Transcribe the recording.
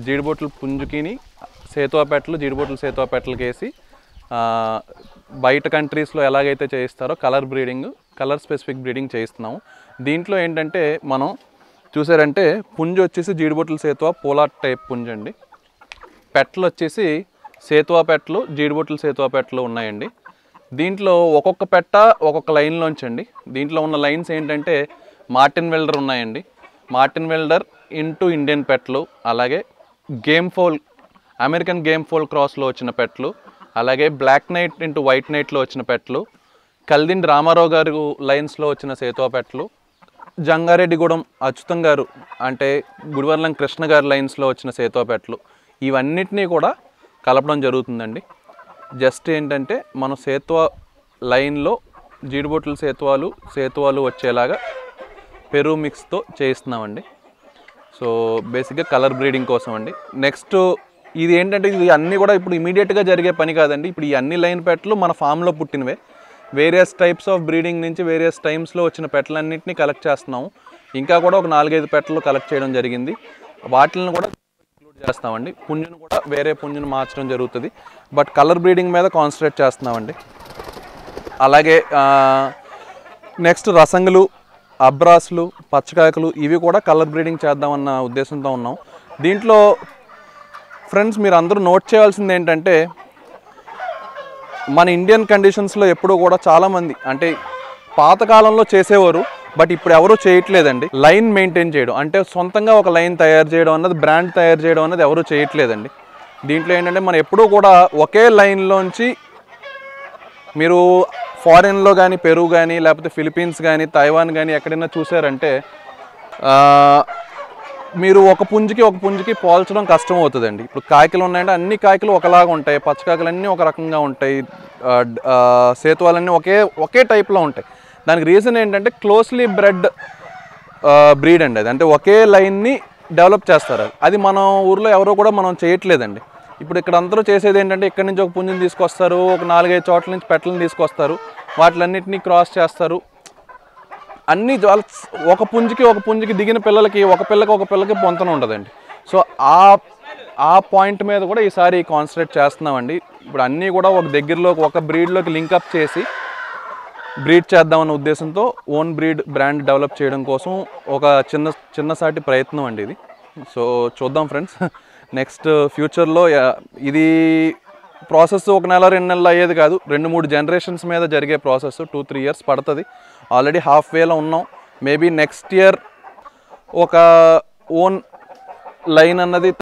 జీడిబొట్లు పుంజుకిని సేతువాపెట్టలు జీడిబొట్లు సేతువాపెట్టలకి వేసి బయట కంట్రీస్లో ఎలాగైతే చేయిస్తారో కలర్ స్పెసిఫిక్ బ్రీడింగ్ చేయిస్తున్నాము. దీంట్లో ఏంటంటే మనం చూసారంటే పుంజు వచ్చేసి జీడిబొట్ల సేతువా పోలార్ టైప్ పుంజు అండి. పెట్టలు వచ్చేసి సేతువా పెట్టలు జీడిబొట్ల సేతువా పెట్టలు ఉన్నాయండి. దీంట్లో ఒక్కొక్క పెట్ట ఒక్కొక్క లైన్లోంచి అండి. దీంట్లో ఉన్న లైన్స్ ఏంటంటే మార్టిన్ వెల్డర్ ఉన్నాయండి. మార్టిన్ వెల్డర్ ఇంటూ ఇండియన్ పెట్టలు, అలాగే game fowl American game fowl క్రాస్లో వచ్చిన పెట్టలు, అలాగే బ్లాక్ నైట్ ఇంటూ వైట్ నైట్లో వచ్చిన పెట్టలు, కల్దిండి రామారావు గారు లైన్స్లో వచ్చిన సేతువా పెట్టలు, జంగారెడ్డిగూడెం అచ్యుతం గారు అంటే గుడివర్లం కృష్ణ గారి లైన్స్లో వచ్చిన సేతువా పెట్టలు, ఇవన్నిటినీ కూడా కలపడం జరుగుతుందండి. జస్ట్ ఏంటంటే మనం సేతువా లైన్లో జీడిబొట్ల సేతువాలు వచ్చేలాగా పెరు మిక్స్తో చేయిస్తున్నామండి. సో బేసిక్గా కలర్ బ్రీడింగ్ కోసం అండి. నెక్స్ట్ ఇది ఏంటంటే ఇది అన్నీ కూడా ఇప్పుడు ఇమీడియట్గా జరిగే పని కాదండి. ఇప్పుడు ఈ అన్ని లైన్ పెట్టలు మన ఫామ్లో పుట్టినవే. వేరియస్ టైప్స్ ఆఫ్ బ్రీడింగ్ నుంచి వేరియస్ టైమ్స్లో వచ్చిన పెట్టలన్నింటినీ కలెక్ట్ చేస్తున్నాము. ఇంకా కూడా ఒక 4-5 పెట్టలు కలెక్ట్ చేయడం జరిగింది. వాటిని కూడా ఇంక్లూడ్ చేస్తామండి. పుంజును కూడా వేరే పుంజును మార్చడం జరుగుతుంది. బట్ కలర్ బ్రీడింగ్ మీద కాన్సన్ట్రేట్ చేస్తున్నామండి. అలాగే నెక్స్ట్ రసంగులు, అబ్రాస్లు, పచ్చకాయకులు ఇవి కూడా కలర్ బ్రీడింగ్ చేద్దామన్న ఉద్దేశంతో ఉన్నాం. దీంట్లో ఫ్రెండ్స్ మీరు అందరూ నోట్ చేయాల్సింది ఏంటంటే మన ఇండియన్ కండిషన్స్లో ఎప్పుడూ కూడా చాలామంది అంటే పాతకాలంలో చేసేవారు, బట్ ఇప్పుడు ఎవరూ చేయట్లేదండి. లైన్ మెయింటైన్ చేయడం అంటే సొంతంగా ఒక లైన్ తయారు చేయడం అన్నది, బ్రాండ్ తయారు చేయడం అన్నది ఎవరూ చేయట్లేదండి. దీంట్లో ఏంటంటే మనం ఎప్పుడూ కూడా ఒకే లైన్లోంచి మీరు ఫారిన్లో కానీ పెరు కానీ లేకపోతే ఫిలిప్పీన్స్ కానీ తైవాన్ కానీ ఎక్కడైనా చూసారంటే మీరు ఒక పుంజుకి పోల్చడం కష్టం అవుతుందండి. ఇప్పుడు కాయకలు ఉన్నాయంటే అన్ని కాయకలు ఒకలాగా ఉంటాయి, పచ్చకాయకలన్నీ ఒక రకంగా ఉంటాయి, సేతువాలన్నీ ఒకే టైప్లో ఉంటాయి. దానికి రీజన్ ఏంటంటే క్లోజ్లీ బ్రీడ్ అండి. అది అంటే ఒకే లైన్ని డెవలప్ చేస్తారు. అది మన ఊర్లో ఎవరో కూడా మనం చేయట్లేదండి. ఇప్పుడు ఇక్కడ అందరూ చేసేది ఏంటంటే ఇక్కడ నుంచి ఒక పుంజుని తీసుకొస్తారు, ఒక 4-5 చోట్ల నుంచి పెట్టలను తీసుకొస్తారు, వాటిలన్నింటినీ క్రాస్ చేస్తారు. అన్నీ ఒక పుంజుకి దిగిన పిల్లలకి ఒక పిల్లకి పొంతన ఉండదండి. సో ఆ పాయింట్ మీద కూడా ఈసారి కాన్సన్ట్రేట్ చేస్తున్నామండి. ఇప్పుడు అన్నీ కూడా ఒక దగ్గరలో ఒక బ్రీడ్లోకి లింకప్ చేసి బ్రీడ్ చేద్దామన్న ఉద్దేశంతో ఓన్ బ్రాండ్ డెవలప్ చేయడం కోసం ఒక చిన్నసాటి ప్రయత్నం అండి ఇది. సో చూద్దాం ఫ్రెండ్స్, నెక్స్ట్ ఫ్యూచర్లో ఇది ప్రాసెస్ 1 నెల 2 నెలలు అయ్యేది కాదు, 2-3 జనరేషన్స్ మీద జరిగే ప్రాసెస్ 2-3 ఇయర్స్ పడుతుంది. ఆల్రెడీ హాఫ్ వేలో ఉన్నాం. మేబీ నెక్స్ట్ ఇయర్ ఒక ఓన్ లైన్ అన్నది